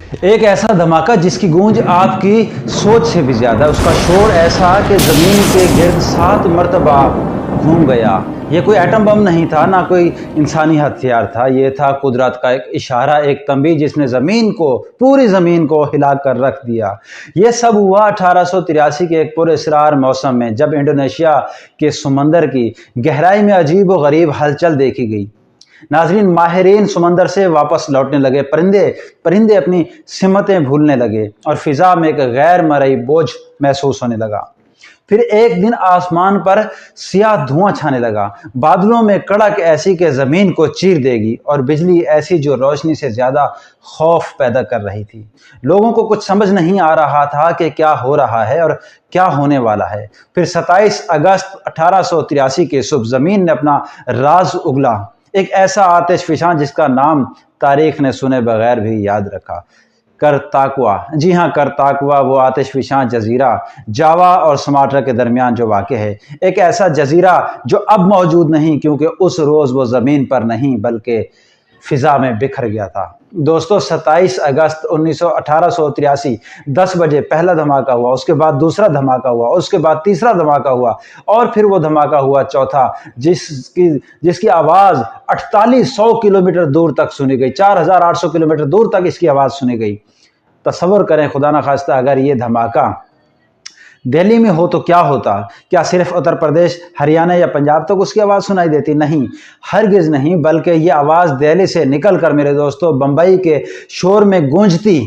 ایک ایسا دھماکہ جس کی گونج آپ کی سوچ سے بھی زیادہ، اس کا شور ایسا کہ زمین کے گرد 7 مرتبہ گھوم گیا۔ یہ کوئی ایٹم بم نہیں تھا، نہ کوئی انسانی ہتھیار تھا، یہ تھا قدرت کا ایک اشارہ، ایک تنبیہ جس نے پوری زمین کو ہلا کر رکھ دیا۔ یہ سب ہوا 1883 کے ایک پراسرار موسم میں، جب انڈونیشیا کے سمندر کی گہرائی میں عجیب و غریب ہلچل دیکھی گئی۔ ناظرین، ماہرین سمندر سے واپس لوٹنے لگے، پرندے اپنی سمتیں بھولنے لگے اور فضا میں ایک غیر مرئی بوجھ محسوس ہونے لگا۔ پھر ایک دن آسمان پر سیاہ دھواں چھانے لگا، بادلوں میں کڑک ایسی کہ زمین کو چیر دے گی، اور بجلی ایسی جو روشنی سے زیادہ خوف پیدا کر رہی تھی۔ لوگوں کو کچھ سمجھ نہیں آ رہا تھا کہ کیا ہو رہا ہے اور کیا ہونے والا ہے۔ پھر 27 اگست 1883 کے صبح زمین نے اپنا راز اگلا، ایک ایسا آتش فشاں جس کا نام تاریخ نے سنے بغیر بھی یاد رکھا، کرتاکوا۔ جی ہاں، کرتاکوا، وہ آتش فشاں جزیرہ جاوا اور سماٹرا کے درمیان جو واقع ہے، ایک ایسا جزیرہ جو اب موجود نہیں، کیونکہ اس روز وہ زمین پر نہیں بلکہ فضا میں بکھر گیا تھا۔ دوستو، 27 اگست 1883 10 بجے پہلا دھماکہ ہوا، اس کے بعد دوسرا دھماکہ ہوا، اس کے بعد تیسرا دھماکہ ہوا، اور پھر وہ دھماکہ ہوا چوتھا، جس کی آواز 4800 کلومیٹر دور تک سنی گئی، 4800 کلومیٹر دور تک اس کی آواز سنی گئی۔ تصور کریں، خدا نخواستہ اگر یہ دھماکہ دہلی میں ہو تو کیا ہوتا؟ کیا صرف اتر پردیش، ہریانہ یا پنجاب تک اس کی آواز سنائی دیتی؟ نہیں، ہرگز نہیں، بلکہ یہ آواز دہلی سے نکل کر میرے دوستو بمبئی کے شور میں گونجتی،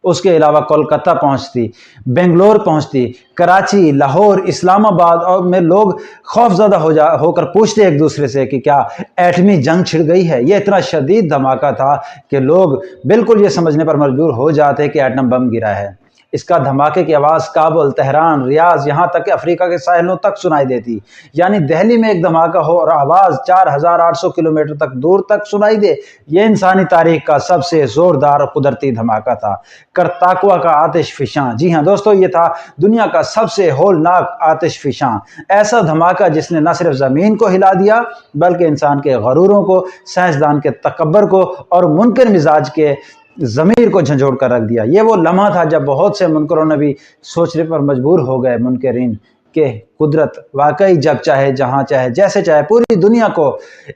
اس کے علاوہ کولکتہ پہنچتی، بنگلور پہنچتی، کراچی، لاہور، اسلام آباد، اور میں لوگ خوف زدہ ہو کر پوچھتے ایک دوسرے سے کہ کیا ایٹمی جنگ چھڑ گئی ہے؟ یہ اتنا شدید دھماکہ تھا کہ لوگ بالکل یہ سمجھنے پر مجبور ہو جاتے کہ ایٹم بم گرا ہے۔ اس کا دھماکے کی آواز کابل، تہران، ریاض، یہاں تک کہ افریقہ کے ساحلوں تک سنائی دیتی۔ یعنی دہلی میں ایک دھماکہ ہو اور آواز 4800 کلومیٹر تک دور تک سنائی دے، یہ انسانی تاریخ کا سب سے زوردار قدرتی دھماکہ تھا، کرتاکوا کا آتش فشاں۔ جی ہاں دوستو، یہ تھا دنیا کا سب سے ہولناک آتش فشاں، ایسا دھماکہ جس نے نہ صرف زمین کو ہلا دیا بلکہ انسان کے غروروں کو، سائنسدان کے تکبر کو اور منکر مزاج کے ضمیر کو جھنجھوڑ کر رکھ دیا۔ یہ وہ لمحہ تھا جب بہت سے منکروں نے بھی سوچنے پر مجبور ہو گئے، منکرین، کہ قدرت واقعی جب چاہے، جہاں چاہے، جیسے چاہے پوری دنیا کو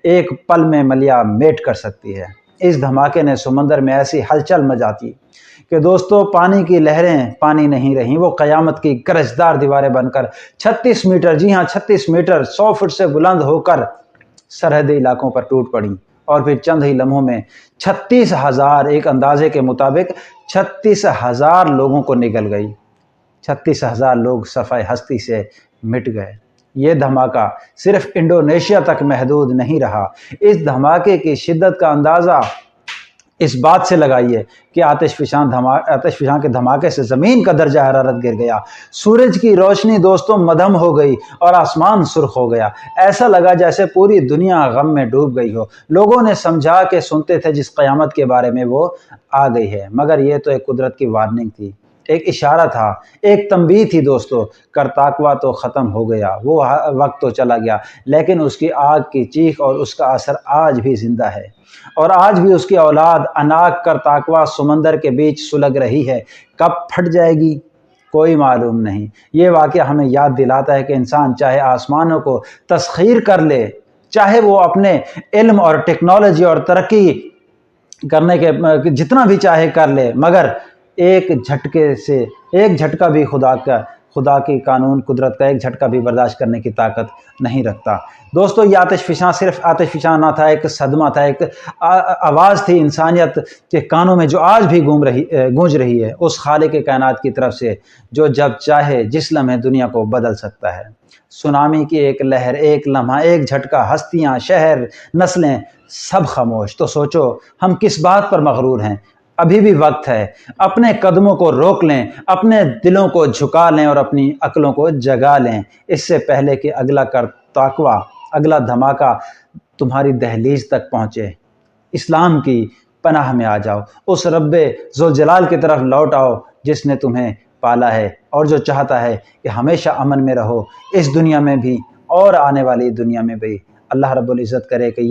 ایک پل میں ملیا میٹ کر سکتی ہے۔ اس دھماکے نے سمندر میں ایسی ہلچل مچا دی کہ دوستو پانی کی لہریں پانی نہیں رہیں، وہ قیامت کی گرجدار دیواریں بن کر 36 میٹر، جی ہاں 36 میٹر 100 فٹ سے بلند ہو کر سرحدی علاقوں پر ٹوٹ پڑیں، اور پھر چند ہی لمحوں میں 36,000، ایک اندازے کے مطابق 36,000 لوگوں کو نگل گئی، 36,000 لوگ صفحہ ہستی سے مٹ گئے۔ یہ دھماکہ صرف انڈونیشیا تک محدود نہیں رہا۔ اس دھماکے کی شدت کا اندازہ اس بات سے لگائیے کہ آتش فشاں کے دھماکے سے زمین کا درجہ حرارت گر گیا، سورج کی روشنی دوستوں مدھم ہو گئی اور آسمان سرخ ہو گیا۔ ایسا لگا جیسے پوری دنیا غم میں ڈوب گئی ہو۔ لوگوں نے سمجھا کہ سنتے تھے جس قیامت کے بارے میں وہ آ گئی ہے، مگر یہ تو ایک قدرت کی وارننگ تھی، ایک اشارہ تھا، ایک تنبیہ تھی دوستو۔ کرتاکوا تو ختم ہو گیا، وہ وقت تو چلا گیا، لیکن اس کی آگ کی چیخ اور اس کا اثر آج بھی زندہ ہے، اور آج بھی اس کی اولاد اناک کرتاکوا سمندر کے بیچ سلگ رہی ہے۔ کب پھٹ جائے گی کوئی معلوم نہیں۔ یہ واقعہ ہمیں یاد دلاتا ہے کہ انسان چاہے آسمانوں کو تسخیر کر لے، چاہے وہ اپنے علم اور ٹیکنالوجی اور ترقی کرنے کے جتنا بھی چاہے کر لے، مگر ایک جھٹکا بھی خدا کی قانون قدرت کا ایک جھٹکا بھی برداشت کرنے کی طاقت نہیں رکھتا۔ دوستو، یہ آتش فشاں صرف آتش فشاں نہ تھا، ایک صدمہ تھا، ایک آواز تھی انسانیت کے کانوں میں جو آج بھی گونج رہی ہے، اس خالق کائنات کی طرف سے جو جب چاہے جس لمحے دنیا کو بدل سکتا ہے۔ سونامی کی ایک لہر، ایک لمحہ، ایک جھٹکا، ہستیاں، شہر، نسلیں، سب خاموش۔ تو سوچو ہم کس بات پر مغرور ہیں؟ ابھی بھی وقت ہے، اپنے قدموں کو روک لیں، اپنے دلوں کو جھکا لیں اور اپنی عقلوں کو جگا لیں، اس سے پہلے کہ اگلا کرتاکوا، اگلا دھماکہ تمہاری دہلیز تک پہنچے۔ اسلام کی پناہ میں آ جاؤ، اس رب ذوالجلال کی طرف لوٹ آؤ جس نے تمہیں پالا ہے اور جو چاہتا ہے کہ ہمیشہ امن میں رہو، اس دنیا میں بھی اور آنے والی دنیا میں بھی۔ اللہ رب العزت کرے کہ